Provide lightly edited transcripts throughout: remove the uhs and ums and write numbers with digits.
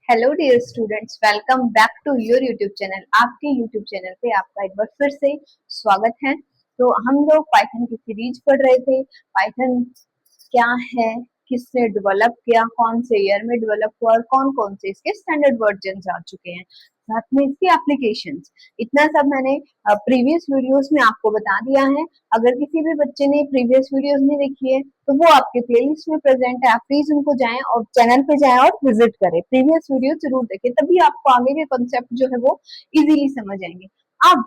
Hello dear students, welcome back to your YouTube channel. आपके YouTube channel पे आपका एक बार फिर से स्वागत है। तो हम लोग पाइथन की सीरीज पढ़ रहे थे। पाइथन क्या है, किसने डेवलप किया, कौन से ईयर में डेवलप हुआ और कौन कौन से इसके स्टैंडर्ड वर्जन आ चुके हैं, साथ में इसकी एप्लीकेशंस। इतना सब मैंने प्रीवियस वीडियोस में आपको बता दिया है। अगर किसी भी बच्चे ने प्रीवियस वीडियोस नहीं देखी है तो वो आपके प्लेलिस्ट में प्रेजेंट है, आप प्लीज उनको जाएं और चैनल पे जाएं और विजिट करें, प्रीवियस वीडियो जरूर देखें, तभी आपको आगे के कॉन्सेप्ट जो है वो इजीली समझ आएंगे। अब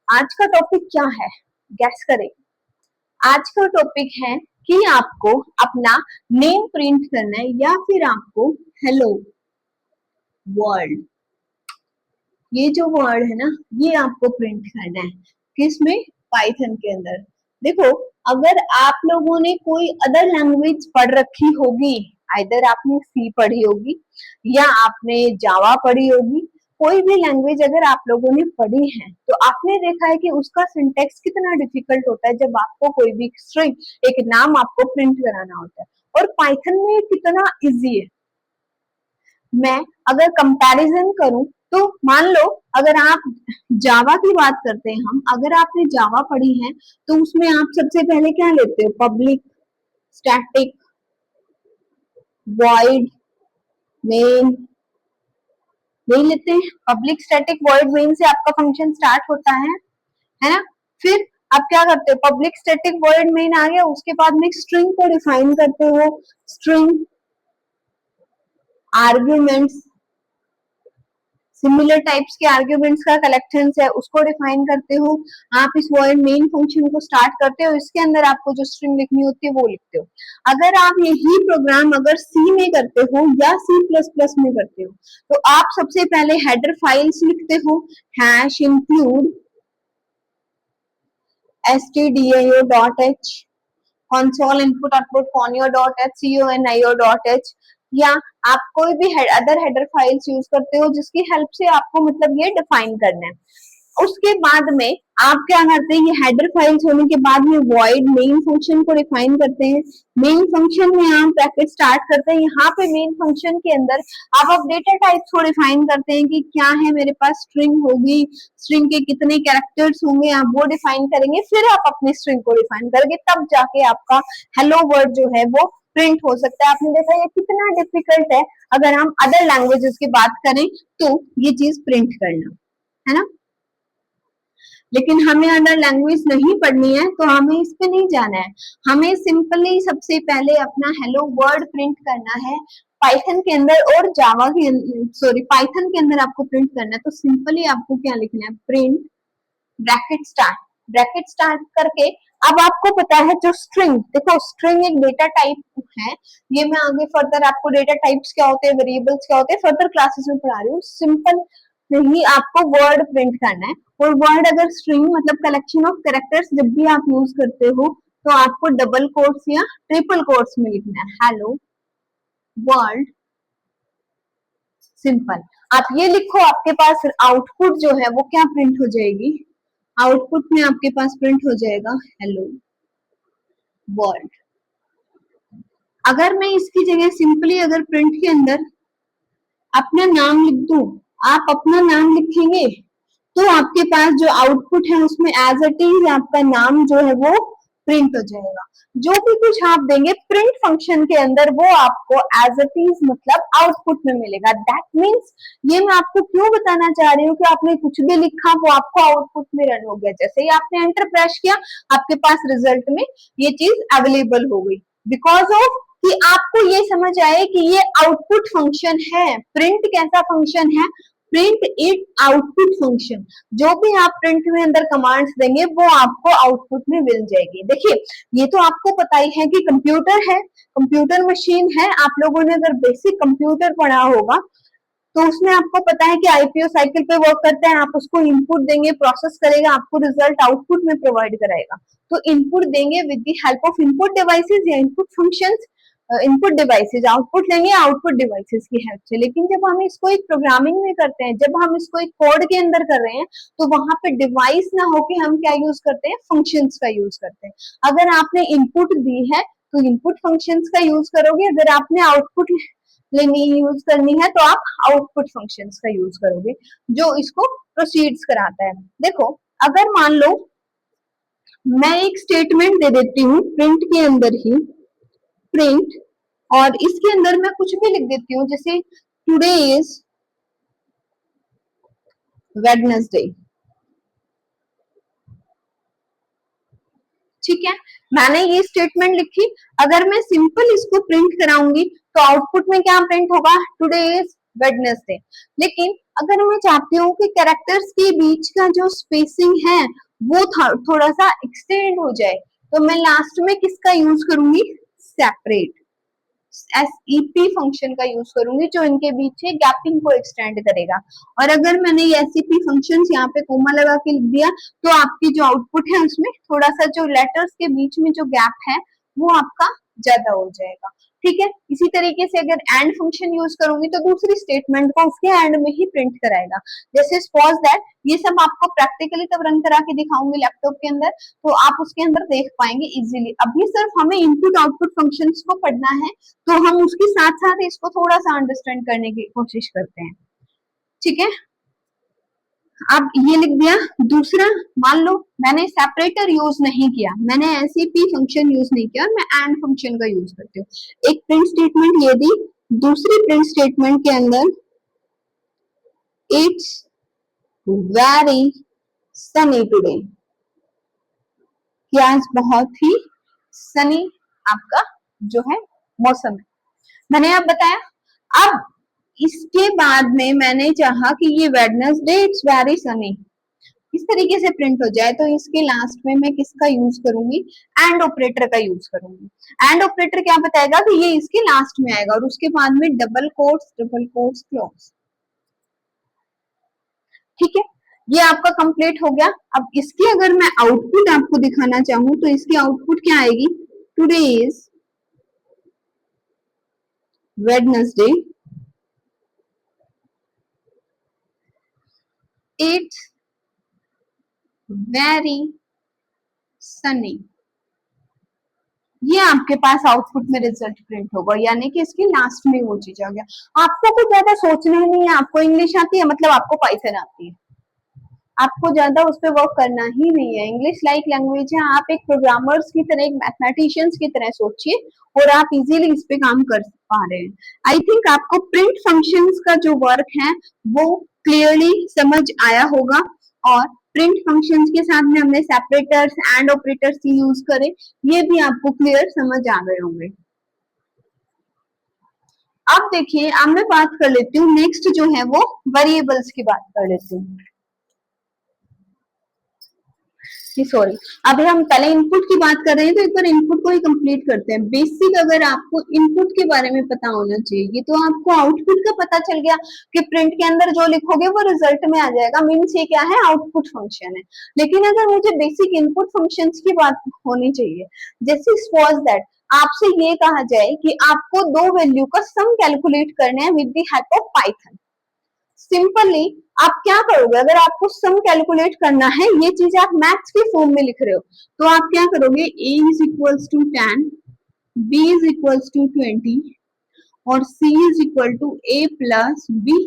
आज का टॉपिक क्या है, गैस करें। आज का टॉपिक है कि आपको अपना नेम प्रिंट करना है या फिर आपको हेलो वर्ल्ड, ये जो वर्ड है ना, ये आपको प्रिंट करना है। किसमें? पाइथन के अंदर। देखो, अगर आप लोगों ने कोई अदर लैंग्वेज पढ़ रखी होगी, आइदर आपने सी पढ़ी होगी या आपने जावा पढ़ी होगी, कोई भी लैंग्वेज अगर आप लोगों ने पढ़ी है तो आपने देखा है कि उसका सिंटेक्स कितना डिफिकल्ट होता है जब आपको कोई भी स्ट्रिंग, एक नाम आपको प्रिंट कराना होता है, और पाइथन में कितना इजी है। मैं अगर कंपैरिजन करूं तो मान लो, अगर आप जावा की बात करते हैं, हम अगर आपने जावा पढ़ी है तो उसमें आप सबसे पहले क्या लेते हो? पब्लिक स्टैटिक वॉइड मेन, यही लेते हैं। पब्लिक स्टैटिक वॉइड मेन से आपका फंक्शन स्टार्ट होता है ना। फिर आप क्या करते हो? पब्लिक स्टैटिक वॉइड मेन आ गया, उसके बाद में स्ट्रिंग को डिफाइन करते हो। स्ट्रिंग आर्ग्यूमेंट्स, सिमिलर टाइप्स के आर्ग्यूमेंट्स का कलेक्शन है, उसको डिफाइन करते हो। आप इस वॉइड मेन फंक्शन को स्टार्ट करते हो, इसके अंदर आपको जो स्ट्रिंग लिखनी होती है वो लिखते हो। अगर आप यही प्रोग्राम अगर सी में करते हो या सी प्लस प्लस में करते हो तो आप सबसे पहले हेडर फाइल्स लिखते हो, hash include stdio.h, console input output conio.h, conio.h, या आप कोई भी अदर हेडर फाइल्स यूज करते हो जिसकी हेल्प से आपको मतलब ये डिफाइन करना है। उसके बाद में आप क्या करते हैं, ये हेडर फाइल्स होने के बाद में वॉइड मेन फंक्शन को डिफाइन करते हैं। मेन फंक्शन में आप ब्रैकेट स्टार्ट करते हैं, यहाँ पे मेन फंक्शन के अंदर आप डेटा टाइप्स को डिफाइन करते हैं कि क्या है, मेरे पास स्ट्रिंग होगी, स्ट्रिंग के कितने कैरेक्टर्स होंगे, आप वो डिफाइन करेंगे। फिर आप अपनी स्ट्रिंग को डिफाइन करेंगे, तब जाके आपका हेलो वर्ड जो है वो प्रिंट हो सकता है। आपने देखा ये कितना डिफिकल्ट है अगर हम अदर लैंग्वेजेस की बात करें तो ये चीज प्रिंट करना, है ना। लेकिन हमें अदर लैंग्वेज नहीं पढ़नी है तो हमें इस पे नहीं जाना है, हमें सिंपली सबसे पहले अपना हेलो वर्ड प्रिंट करना है पाइथन के अंदर। और जावा के पाइथन के अंदर आपको प्रिंट करना है तो सिंपली आपको क्या लिखना है? प्रिंट ब्रैकेट स्टार्ट करके। अब आपको पता है जो स्ट्रिंग, देखो स्ट्रिंग एक डेटा टाइप है, ये मैं आगे फर्दर आपको डेटा टाइप्स क्या होते हैं, वेरिएबल्स क्या होते हैं, फर्दर क्लासेस में पढ़ा रही हूँ। सिंपल नहीं, आपको वर्ड प्रिंट करना है। और वर्ड अगर स्ट्रिंग मतलब कलेक्शन ऑफ कैरेक्टर्स जब भी आप यूज करते हो तो आपको डबल कोट्स या ट्रिपल कोट्स में लिखना है, हेलो वर्ल्ड सिंपल। आप ये लिखो, आपके पास आउटपुट जो है वो क्या प्रिंट हो जाएगी? आउटपुट में आपके पास प्रिंट हो जाएगा हेलो वर्ल्ड। अगर मैं इसकी जगह सिंपली अगर प्रिंट के अंदर अपना नाम लिख दूं, आप अपना नाम लिखेंगे तो आपके पास जो आउटपुट है उसमें एज इट इज आपका नाम जो है वो प्रिंट हो जाएगा। जो भी कुछ आप देंगे प्रिंट फंक्शन के अंदर वो आपको एज इट इज मतलब आउटपुट में मिलेगा। दैट मीन्स ये मैं आपको क्यों बताना चाह रही हूँ कि आपने कुछ भी लिखा वो आपको आउटपुट में रन हो गया, जैसे ही आपने एंटर प्रेस किया आपके पास रिजल्ट में ये चीज अवेलेबल हो गई, बिकॉज ऑफ कि आपको ये समझ आए कि ये आउटपुट फंक्शन है। प्रिंट कैसा फंक्शन है? Print it output function. जो भी आप प्रिंट में अंदर कमांड्स देंगे वो आपको आउटपुट में मिल जाएगी। देखिए, ये तो आपको पता ही है कि कंप्यूटर है, कंप्यूटर मशीन है। आप लोगों ने अगर बेसिक कंप्यूटर पढ़ा होगा तो उसमें आपको पता है कि आईपीओ साइकिल पे वर्क करता है। आप उसको इनपुट देंगे, प्रोसेस करेगा, आपको रिजल्ट आउटपुट में प्रोवाइड कराएगा। तो इनपुट देंगे with the help of input devices या input functions, input devices, output लेंगे आउटपुट डिवाइसेस की हेल्प से। लेकिन जब हम इसको एक प्रोग्रामिंग में करते हैं, जब हम इसको एक कोड के अंदर कर रहे हैं तो वहां पे डिवाइस ना होके हम क्या यूज करते हैं? फंक्शंस का यूज करते हैं। अगर आपने इनपुट दी है तो इनपुट फंक्शंस का यूज करोगे, अगर आपने आउटपुट लेनी यूज करनी है तो आप आउटपुट फंक्शंस का यूज करोगे जो इसको प्रोसीड्स कराता है। देखो अगर मान लो मैं एक स्टेटमेंट दे देती हूँ प्रिंट के अंदर ही, प्रिंट, और इसके अंदर मैं कुछ भी लिख देती हूँ जैसे टुडे इज वेडनेसडे, ठीक है, मैंने ये स्टेटमेंट लिखी। अगर मैं सिंपल इसको प्रिंट कराऊंगी तो आउटपुट में क्या प्रिंट होगा, टुडे इज वेडनेसडे। लेकिन अगर मैं चाहती हूँ कि कैरेक्टर्स के बीच का जो स्पेसिंग है वो थोड़ा सा एक्सटेंड हो जाए तो मैं लास्ट में किसका यूज करूंगी, सेपरेट, SEP फंक्शन का यूज करूंगी जो इनके बीच गैपिंग को एक्सटेंड करेगा। और अगर मैंने ये SEP फंक्शन यहाँ पे कोमा लगा के लिख दिया तो आपकी जो आउटपुट है उसमें थोड़ा सा जो लेटर्स के बीच में जो गैप है वो आपका ज्यादा हो जाएगा, ठीक है। इसी तरीके से अगर एंड फंक्शन यूज करूंगी तो दूसरी स्टेटमेंट को उसके एंड में ही प्रिंट कराएगा। जैसे सपोज दैट, ये सब आपको प्रैक्टिकली तब रन करा के दिखाऊंगी लैपटॉप के अंदर तो आप उसके अंदर देख पाएंगे इजीली। अभी सिर्फ हमें इनपुट आउटपुट फंक्शंस को पढ़ना है तो हम उसके साथ साथ इसको थोड़ा सा अंडरस्टैंड करने की कोशिश करते हैं, ठीक है। अब ये लिख दिया। दूसरा, मान लो मैंने सेपरेटर यूज नहीं किया, मैंने SEP फंक्शन यूज नहीं किया, मैं एंड फंक्शन का यूज करती हूँ। एक प्रिंट स्टेटमेंट ये दी, दूसरी प्रिंट स्टेटमेंट के अंदर इट्स वेरी सनी टुडे, कि आज बहुत ही सनी आपका जो है मौसम है, मैंने आप बताया। अब इसके बाद में मैंने चाहा कि ये वेडनेसडे इट्स वेरी सनी इस तरीके से प्रिंट हो जाए तो इसके लास्ट में मैं किसका यूज करूंगी, एंड ऑपरेटर का यूज करूंगी। एंड ऑपरेटर क्या बताएगा कि ये इसके लास्ट में आएगा और उसके बाद में डबल कोट्स क्लोज, ठीक है। ये आपका कंप्लीट हो गया। अब इसकी अगर मैं आउटपुट आपको दिखाना चाहूँ तो इसकी आउटपुट क्या आएगी, today is Wednesday it's very Sunny. ये आपके पास आउटपुट में रिजल्ट प्रिंट होगा, यानी कि इसके लास्ट में वो चीज आ गया। आपको कुछ ज्यादा सोचना ही नहीं है, आपको इंग्लिश आती है मतलब आपको पाइथन आती है, आपको ज्यादा उस पर वर्क करना ही नहीं है। इंग्लिश लाइक लैंग्वेज है, आप एक प्रोग्रामर्स की तरह, एक मैथमेटिशियंस की तरह सोचिए और आप इजीली इस पे काम कर पा रहे हैं। आई थिंक आपको प्रिंट फंक्शंस का जो वर्क है वो क्लियरली समझ आया होगा। और प्रिंट फंक्शंस के साथ में हमने सेपरेटर्स एंड ऑपरेटर्स यूज करे, ये भी आपको क्लियर समझ आ गए होंगे। अब देखिए, अब मैं बात कर लेती हूँ नेक्स्ट जो है वो वेरिएबल्स की बात कर लेती हूँ। सॉरी, अभी हम पहले इनपुट की बात कर रहे हैं तो एक बार इनपुट को ही कंप्लीट करते हैं। बेसिक अगर आपको इनपुट के बारे में पता होना चाहिए तो आपको आउटपुट का पता चल गया कि प्रिंट के अंदर जो लिखोगे वो रिजल्ट में आ जाएगा, मीन्स ये क्या है, आउटपुट फंक्शन है। लेकिन अगर मुझे बेसिक इनपुट फंक्शंस की बात होनी चाहिए, जैसे सपोज दैट आपसे ये कहा जाए कि आपको दो वैल्यू का सम कैलकुलेट करना है with the help of Python. Simply आप क्या करोगे, अगर आपको सम कैलकुलेट करना है, ये चीज आप मैथ्स के फॉर्म में लिख रहे हो तो आप क्या करोगे, a is equals to 10, b is equals to 20 और c is equal to a plus b,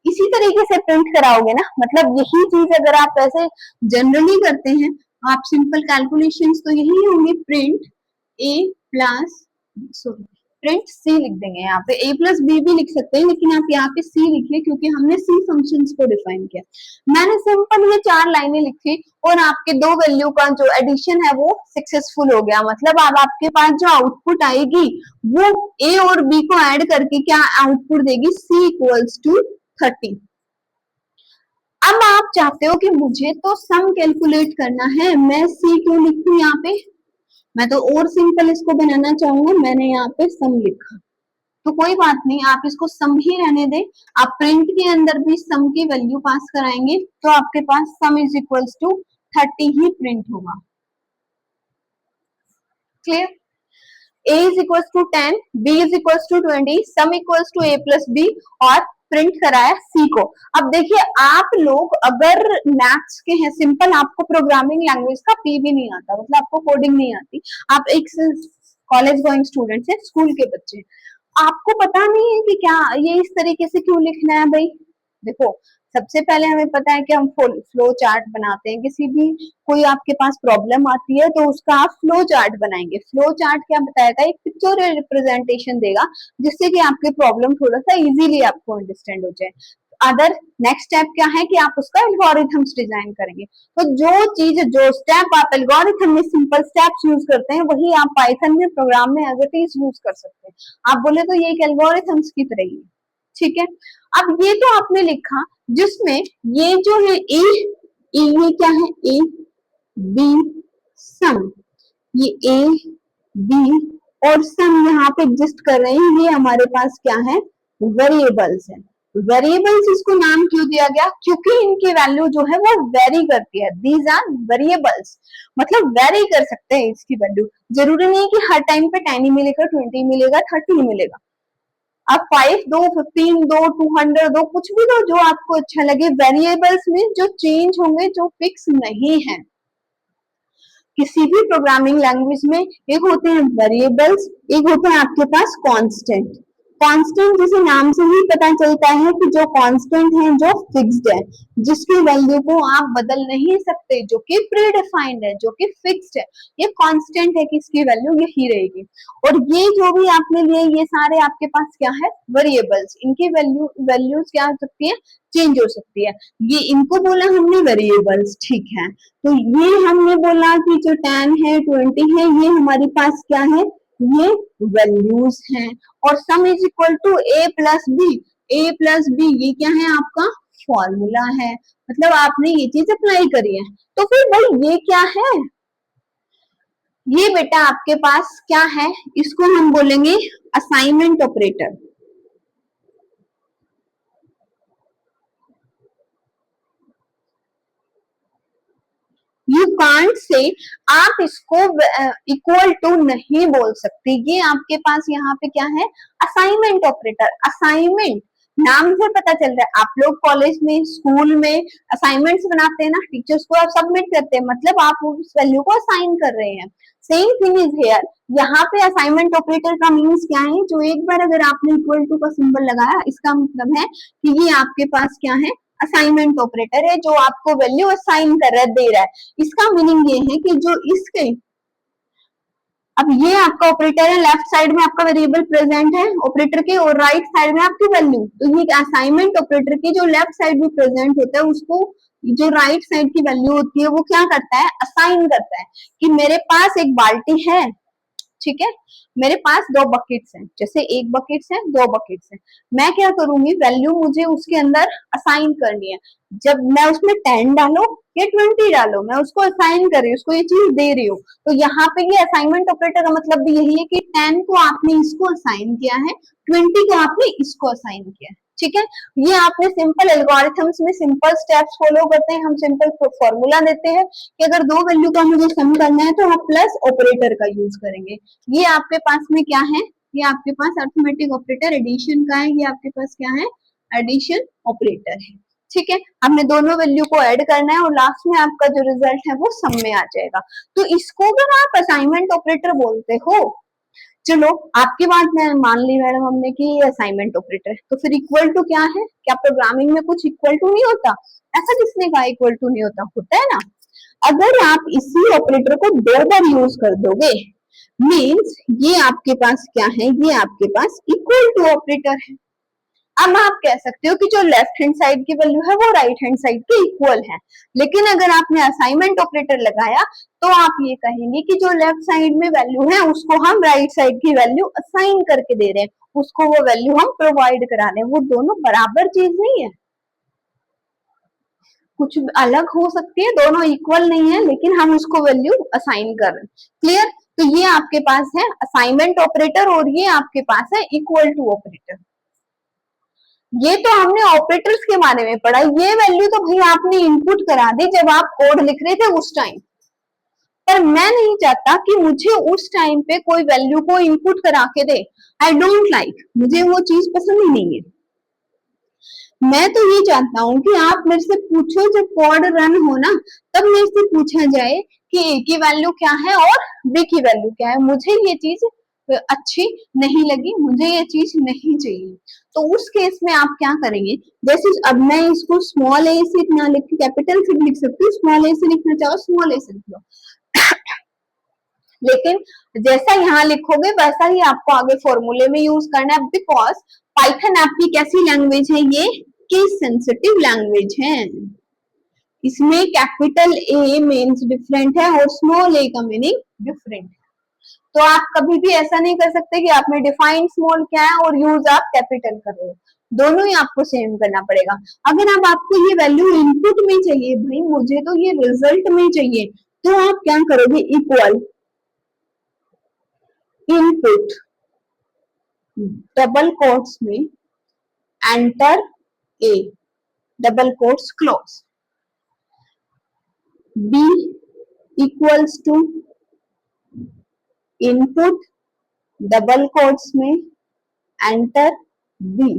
इसी तरीके से प्रिंट कराओगे ना। मतलब यही चीज अगर आप ऐसे जनरली करते हैं, आप सिंपल कैलकुलेशंस तो यही होंगे, print a plus sorry print C लिख देंगे। यहाँ पे a प्लस बी भी लिख सकते हैं लेकिन आप यहाँ पे c लिखिए क्योंकि हमने c फंक्शंस को डिफाइन किया। मैंने सिंपल ये 4 लाइनें लिखी और आपके दो वैल्यू का जो एडिशन है वो सक्सेसफुल हो गया। मतलब अब आपके पास जो आउटपुट आएगी वो a और b को ऐड करके क्या आउटपुट देगी, c इक्वल्स टू 30। अब आप चाहते हो कि मुझे तो सम कैलकुलेट करना है, मैं c क्यों लिखूं यहाँ पे, मैं तो और सिंपल इसको बनाना चाहूंगा, मैंने यहाँ पे सम लिखा। तो कोई बात नहीं, आप इसको सम ही रहने दें। आप प्रिंट के अंदर भी सम की वैल्यू पास कराएंगे तो आपके पास सम इज इक्वल्स टू 30 ही प्रिंट होगा। Clear, a is equals to 10, b is equals to 20, sum equals to a plus b और प्रिंट कराया c को। अब देखिए, आप लोग अगर मैथ्स के हैं, सिंपल आपको प्रोग्रामिंग लैंग्वेज का p भी नहीं आता, मतलब आपको कोडिंग नहीं आती, आप एक कॉलेज गोइंग स्टूडेंट है, स्कूल के बच्चे, आपको पता नहीं है कि क्या ये इस तरीके से क्यों लिखना है भाई। देखो, सबसे पहले हमें पता है कि हम फ्लो चार्ट बनाते हैं, किसी भी कोई आपके पास प्रॉब्लम आती है तो उसका आप फ्लो चार्ट बनाएंगे। फ्लो चार्ट क्या बताएगा, एक पिक्चोरियल रिप्रेजेंटेशन देगा जिससे कि आपके प्रॉब्लम थोड़ा सा इजीली आपको अंडरस्टैंड हो जाए। अदर नेक्स्ट स्टेप क्या है कि आप उसका एल्गोरिथम्स डिजाइन करेंगे। तो जो चीज, जो स्टेप आप एल्गोरिथम में सिंपल स्टेप्स यूज करते हैं, वही आप पाइथन में प्रोग्राम में एज इट इज यूज कर सकते हैं। आप बोले तो ये एक एल्गोरिथम्स की तरह ही है, ठीक है। अब ये तो आपने लिखा, जिसमें ये जो है ये क्या है, ए बी सम, ये ए बी और सम यहाँ पे एग्जिस्ट कर रहे हैं, ये हमारे पास क्या है, वेरिएबल्स है। वेरिएबल्स इसको नाम क्यों दिया गया, क्योंकि इनकी वैल्यू जो है वो वेरी करती है। दीज आर वेरिएबल्स, मतलब वेरी कर सकते हैं इसकी वैल्यू। जरूरी नहीं कि हर टाइम पे 10 ही मिलेगा, 20 मिलेगा, 30 मिलेगा। आप 5 दो, 15 दो, 200 दो, कुछ भी दो जो आपको अच्छा लगे। वेरिएबल्स में जो चेंज होंगे, जो फिक्स नहीं है। किसी भी प्रोग्रामिंग लैंग्वेज में एक होते हैं वेरिएबल्स, एक होते हैं आपके पास कांस्टेंट। कांस्टेंट जैसे नाम से ही पता चलता है कि जो कांस्टेंट है, जो फिक्स्ड है, जिसकी वैल्यू को आप बदल नहीं सकते, जो कि प्री डिफाइंड है, जो कि फिक्स्ड है, ये कांस्टेंट है कि इसकी वैल्यू यही रहेगी। और ये जो भी आपने लिए, ये सारे आपके पास क्या है, वेरिएबल्स। इनकी वैल्यूज क्या हो सकती है, चेंज हो सकती है। ये इनको बोला हमने वेरिएबल्स, ठीक है। तो ये हमने बोला कि जो 10 है, 20 है, ये हमारे पास क्या है, ये वैल्यूज हैं। और sum is equal to A plus B. A plus B ये क्या है, आपका फॉर्मूला है, मतलब आपने ये चीज अप्लाई करी है। तो फिर भाई ये क्या है, ये बेटा आपके पास क्या है, इसको हम बोलेंगे assignment operator. You can't say, आप इसको इक्वल टू नहीं बोल सकते। ये आपके पास यहाँ पे क्या है, असाइनमेंट ऑपरेटर। असाइनमेंट नाम से पता चल रहा है, आप लोग कॉलेज में, स्कूल में असाइनमेंट्स बनाते हैं ना, टीचर्स को आप सबमिट करते हैं, मतलब आप उस वैल्यू को असाइन कर रहे हैं। Same thing is here. यहाँ पे असाइनमेंट ऑपरेटर का मीन्स क्या है, जो एक बार अगर आपने इक्वल टू का सिंबल लगाया, इसका मतलब है कि ये आपके पास क्या है, असाइनमेंट ऑपरेटर है, जो आपको वैल्यू असाइन कर रहा है, दे रहा है। इसका मीनिंग ये है कि जो इसके, अब ये आपका ऑपरेटर है, लेफ्ट साइड में आपका वेरिएबल प्रेजेंट है ऑपरेटर के, और राइट साइड में आपकी वैल्यू। तो ये असाइनमेंट ऑपरेटर की जो लेफ्ट साइड में प्रेजेंट होता है, उसको जो राइट साइड की वैल्यू होती है, वो क्या करता है, असाइन करता है। कि मेरे पास एक बाल्टी है, ठीक है, मेरे पास 2 बकेट्स हैं, जैसे एक बकेट्स है, 2 बकेट्स हैं। मैं क्या करूंगी, वैल्यू मुझे उसके अंदर असाइन करनी है। जब मैं उसमें 10 डालो या 20 डालो, मैं उसको असाइन कर रही हूँ, उसको ये चीज दे रही हूँ। तो यहाँ पे ये असाइनमेंट ऑपरेटर का मतलब भी यही है कि 10 को आपने इसको असाइन किया है, 20 को आपने इसको असाइन किया है, ठीक है। ये आपने सिंपल एल्गोरिथम्स में सिंपल स्टेप्स फॉलो करते हैं। हम सिंपल फॉर्मूला देते हैं कि अगर 2 वैल्यू का मुझे सम करना है तो हम प्लस ऑपरेटर का यूज करेंगे। ये आपके पास में क्या है, ये आपके पास अरिथमेटिक ऑपरेटर एडिशन का है, ये आपके पास क्या है, एडिशन ऑपरेटर है, ठीक है। हमने दोनों वैल्यू को ऐड करना है और लास्ट में आपका जो रिजल्ट है वो सम में आ जाएगा। तो इसको अगर आप असाइनमेंट ऑपरेटर बोलते हो, चलो आपकी बात में मान ली मैडम हमने कि ये असाइनमेंट ऑपरेटर है, तो फिर इक्वल टू क्या है, क्या प्रोग्रामिंग में कुछ इक्वल टू नहीं होता? ऐसा किसने कहा इक्वल टू नहीं होता, होता है ना। अगर आप इसी ऑपरेटर को 2 बार यूज कर दोगे, मीन्स ये आपके पास क्या है, ये आपके पास इक्वल टू ऑपरेटर है। अब आप कह सकते हो कि जो लेफ्ट हैंड साइड की वैल्यू है वो राइट हैंड साइड के इक्वल है, लेकिन अगर आपने असाइनमेंट ऑपरेटर लगाया तो आप ये कहेंगे कि जो लेफ्ट साइड में वैल्यू है उसको हम राइट साइड की वैल्यू असाइन करके दे रहे हैं, उसको वो वैल्यू हम प्रोवाइड करा रहे हैं। वो दोनों बराबर चीज नहीं है, कुछ अलग हो सकती है, दोनों इक्वल नहीं है, लेकिन हम उसको वैल्यू असाइन कर रहे हैं। क्लियर? तो ये आपके पास है असाइनमेंट ऑपरेटर और ये आपके पास है इक्वल टू ऑपरेटर। ये तो हमने ऑपरेटर्स के बारे में पढ़ा, ये वैल्यू तो भाई आपने इनपुट करा दी जब आप कोड लिख रहे थे उस टाइम पर। मैं नहीं चाहता कि मुझे उस टाइम पे कोई वैल्यू को इनपुट करा के दे। आई डोंट लाइक, मुझे वो चीज पसंद ही नहीं है। मैं तो ये चाहता हूँ कि आप मेरे से पूछो, जब कोड रन हो ना, तब मेरे से पूछा जाए कि ए की वैल्यू क्या है और बी की वैल्यू क्या है। मुझे ये चीज अच्छी नहीं लगी, मुझे ये चीज नहीं चाहिए, तो उस केस में आप क्या करेंगे, जैसे अब मैं इसको स्मॉल ए से ना लिख के कैपिटल से लिख सकती हूँ, स्मॉल ए से लिखना चाहो स्मॉल ए से लिख लो, लेकिन जैसा यहाँ लिखोगे वैसा ही आपको आगे फॉर्मूले में यूज करना है, बिकॉज पाइथन आपकी कैसी लैंग्वेज है, ये केस सेंसिटिव लैंग्वेज है, इसमें कैपिटल ए मीन्स डिफरेंट है और स्मॉल ए का मीनिंग डिफरेंट है। तो आप कभी भी ऐसा नहीं कर सकते कि आपने डिफाइन स्मॉल क्या है और यूज आप कैपिटल कर रहे हो, दोनों ही आपको सेम करना पड़ेगा। अगर अब आपको ये वैल्यू इनपुट में चाहिए, भाई मुझे तो ये रिजल्ट में चाहिए, तो आप क्या करोगे, इक्वल इनपुट डबल कोट्स में enter A double quotes close, B equals to input double quotes में enter B,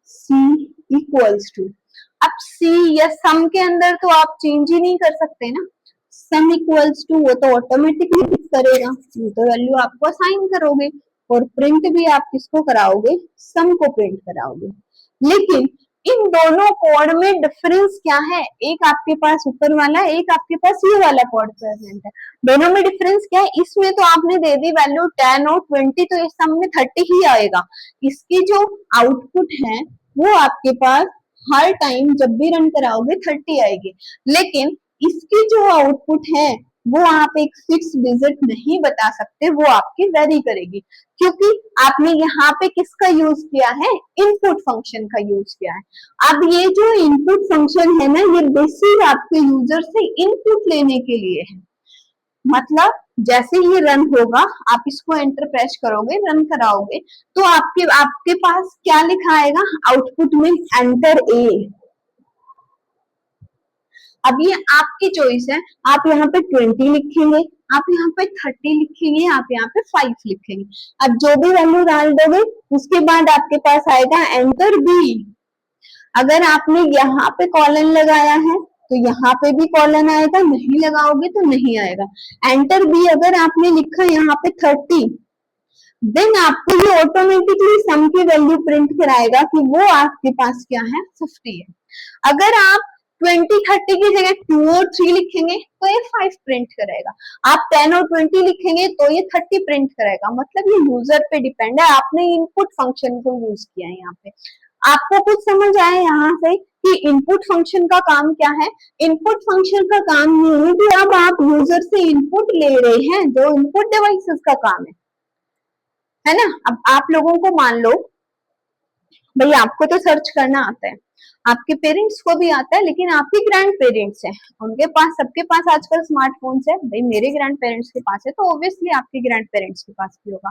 C equals to, अब सी या सम के अंदर तो आप चेंज ही नहीं कर सकते ना, सम इक्वल्स टू वो तो ऑटोमेटिकली करेगा, ये तो वैल्यू आपको असाइन करोगे, और प्रिंट भी आप किसको कराओगे, सम को प्रिंट कराओगे। लेकिन इन दोनों कोड में डिफरेंस क्या है, एक आपके पास ऊपर वाला है, एक आपके पास ये वाला कोड प्रेजेंट है, दोनों में डिफरेंस क्या है, इसमें तो आपने दे दी वैल्यू 10 और 20, तो इस सम में 30 ही आएगा, इसकी जो आउटपुट है वो आपके पास हर टाइम जब भी रन कराओगे 30 आएगी, लेकिन इसकी जो आउटपुट है वो आप एक फिक्स डिजिट नहीं बता सकते, वो आपकी वेरी करेगी, क्योंकि आपने यहाँ पे किसका यूज किया है, इनपुट फंक्शन का यूज किया है। अब ये जो इनपुट फंक्शन है ना, ये बेसिक आपके यूजर से इनपुट लेने के लिए है, मतलब जैसे ये रन होगा आप इसको एंटर प्रेस करोगे, रन कराओगे, तो आपके आपके पास क्या लिखा आएगा, आउटपुट में एंटर ए। अब ये आपकी चॉइस है, आप यहाँ पे 20 लिखेंगे, आप यहाँ पे 30 लिखेंगे, आप यहाँ पे 5 लिखेंगे, अब जो भी वैल्यू डाल दोगे उसके बाद आपके पास आएगा एंटर बी। अगर आपने यहाँ पे कॉलन लगाया है तो यहाँ पे भी कॉलन आएगा, नहीं लगाओगे तो नहीं आएगा। एंटर बी अगर आपने लिखा यहाँ पे 30, देन आपको ये ऑटोमेटिकली सम की वैल्यू प्रिंट कराएगा कि वो आपके पास क्या है, 50 है। अगर आप 20 30 की जगह 2 और 3 लिखेंगे तो ये 5 प्रिंट करेगा, आप 10 और 20 लिखेंगे तो ये 30 प्रिंट करेगा, मतलब ये यूजर पे डिपेंड है, आपने इनपुट फंक्शन को यूज किया है। यहाँ पे आपको कुछ समझ आए यहाँ से कि इनपुट फंक्शन का काम क्या है। इनपुट फंक्शन का काम ये है कि अब आप यूजर से इनपुट ले रहे हैं, जो इनपुट डिवाइसेस का काम है ना। अब आप लोगों को मान लो भाई आपको तो सर्च करना आता है, आपके पेरेंट्स को भी आता है, लेकिन आपके ग्रैंड पेरेंट्स हैं, उनके पास, सबके पास आजकल स्मार्टफोन्स है, भाई मेरे ग्रैंड पेरेंट्स के पास है तो ऑब्वियसली आपके ग्रैंड पेरेंट्स के पास भी होगा।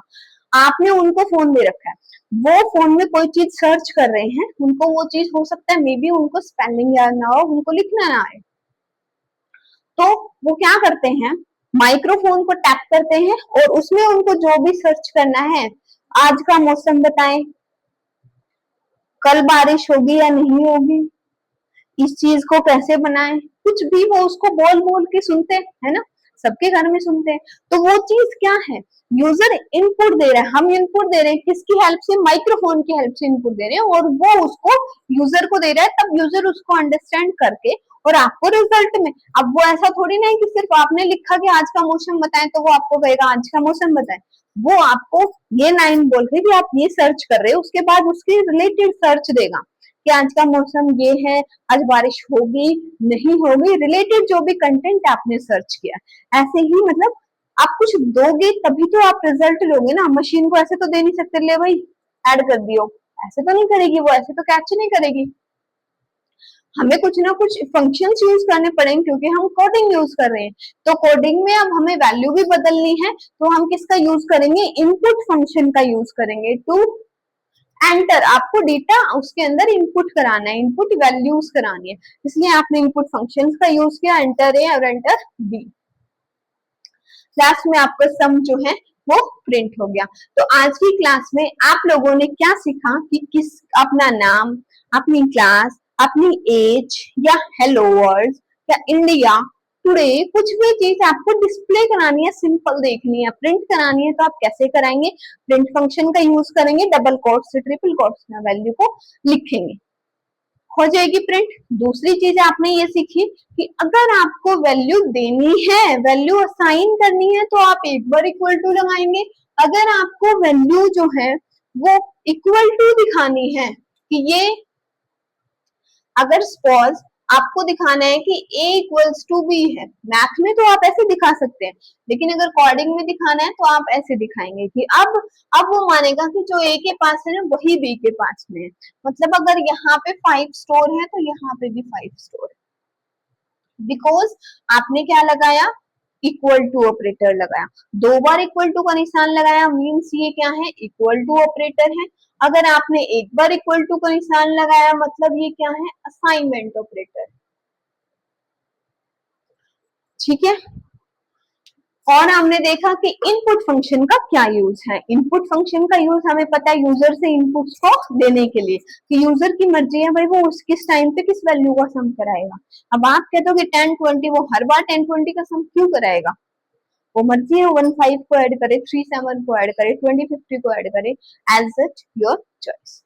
आपने उनको फोन दे रखा है, वो फोन में कोई चीज सर्च कर रहे हैं, उनको वो चीज हो सकता है मे बी उनको स्पेलिंग याद ना हो, उनको लिखना ना आए, तो वो क्या करते हैं, माइक्रोफोन को टैप करते हैं और उसमें उनको जो भी सर्च करना है, आज का मौसम बताएं, कल बारिश होगी या नहीं होगी, इस चीज को कैसे बनाएं, कुछ भी वो उसको बोल बोल के सुनते है ना, सबके घर में सुनते हैं। तो वो चीज क्या है, यूजर इनपुट दे रहा है, हम इनपुट दे रहे हैं किसकी हेल्प से, माइक्रोफोन की हेल्प से इनपुट दे रहे हैं, और वो उसको यूजर को दे रहा है, तब यूजर उसको अंडरस्टैंड करके और आपको रिजल्ट में, अब वो ऐसा थोड़ी ना है कि सिर्फ आपने लिखा कि आज का मौसम बताएं तो वो आपको कहेगा आज का मौसम बताएं, वो आपको ये लाइन बोल के कि आप ये सर्च कर रहे हो, उसके बाद उसके रिलेटेड सर्च देगा कि आज का मौसम ये है, आज बारिश होगी नहीं होगी, रिलेटेड जो भी कंटेंट आपने सर्च किया। ऐसे ही मतलब आप कुछ दोगे तभी तो आप रिजल्ट लोगे ना, मशीन को ऐसे तो दे नहीं सकते, ले भाई ऐड कर दियो, ऐसे तो नहीं करेगी वो, ऐसे तो कैच नहीं करेगी, हमें कुछ ना कुछ फंक्शंस यूज करने पड़ेंगे क्योंकि हम कोडिंग यूज कर रहे हैं। तो कोडिंग में अब हमें वैल्यू भी बदलनी है, तो हम किसका यूज करेंगे, इनपुट फंक्शन का यूज करेंगे टू एंटर। आपको डेटा उसके अंदर इनपुट कराना है, इनपुट वैल्यूज करानी है, इसलिए आपने इनपुट फंक्शंस का यूज किया, एंटर ए और एंटर बी। लास्ट में आपका सम जो है वो प्रिंट हो गया। तो आज की क्लास में आप लोगों ने क्या सीखा कि किस अपना नाम, अपनी क्लास, अपनी एज या हेलो वर्ल्ड या इंडिया टुडे कुछ भी चीज आपको डिस्प्ले करानी है, सिंपल देखनी है, प्रिंट करानी है, तो आप कैसे कराएंगे? प्रिंट फंक्शन का यूज करेंगे, डबल कोट से ट्रिपल कोट में वैल्यू को लिखेंगे, हो जाएगी प्रिंट। दूसरी चीज आपने ये सीखी कि अगर आपको वैल्यू देनी है, वैल्यू असाइन करनी है, तो आप एक बार इक्वल टू लगाएंगे। अगर आपको वैल्यू जो है वो इक्वल टू दिखानी है कि ये, अगर सपोज आपको दिखाना है कि a इक्वल्स टू बी है, मैथ में तो आप ऐसे दिखा सकते हैं, लेकिन अगर कोडिंग में दिखाना है तो आप ऐसे दिखाएंगे कि अब वो मानेगा कि जो a के पास है ना वही b के पास में है। मतलब अगर यहाँ पे 5 स्टोर है तो यहाँ पे भी 5 स्टोर है, बिकॉज आपने क्या लगाया? इक्वल टू ऑपरेटर लगाया। दो बार इक्वल टू का निशान लगाया मीन्स ये क्या है? इक्वल टू ऑपरेटर है। अगर आपने एक बार इक्वल टू का निशान लगाया मतलब ये क्या है? Assignment operator. ठीक है। और हमने देखा कि इनपुट फंक्शन का क्या यूज है। इनपुट फंक्शन का यूज हमें पता है यूजर से इनपुट्स को देने के लिए, कि यूजर की मर्जी है भाई वो उस किस टाइम पे किस वैल्यू का सम कराएगा। अब आप कहते हो कि 10 20, वो हर बार 10 20 का सम क्यों कराएगा? वो मर्जी है 1 5 को ऐड करे, 3 7 को ऐड करे, 20 50 को ऐड करे, एज सच योर चॉइस।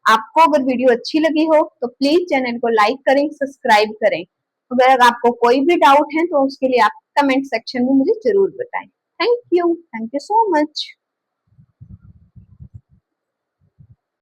आपको अगर वीडियो अच्छी लगी हो तो प्लीज चैनल को लाइक करें, सब्सक्राइब करें। अगर आपको कोई भी डाउट है तो उसके लिए आप कमेंट सेक्शन में मुझे जरूर बताएं। Thank you so much.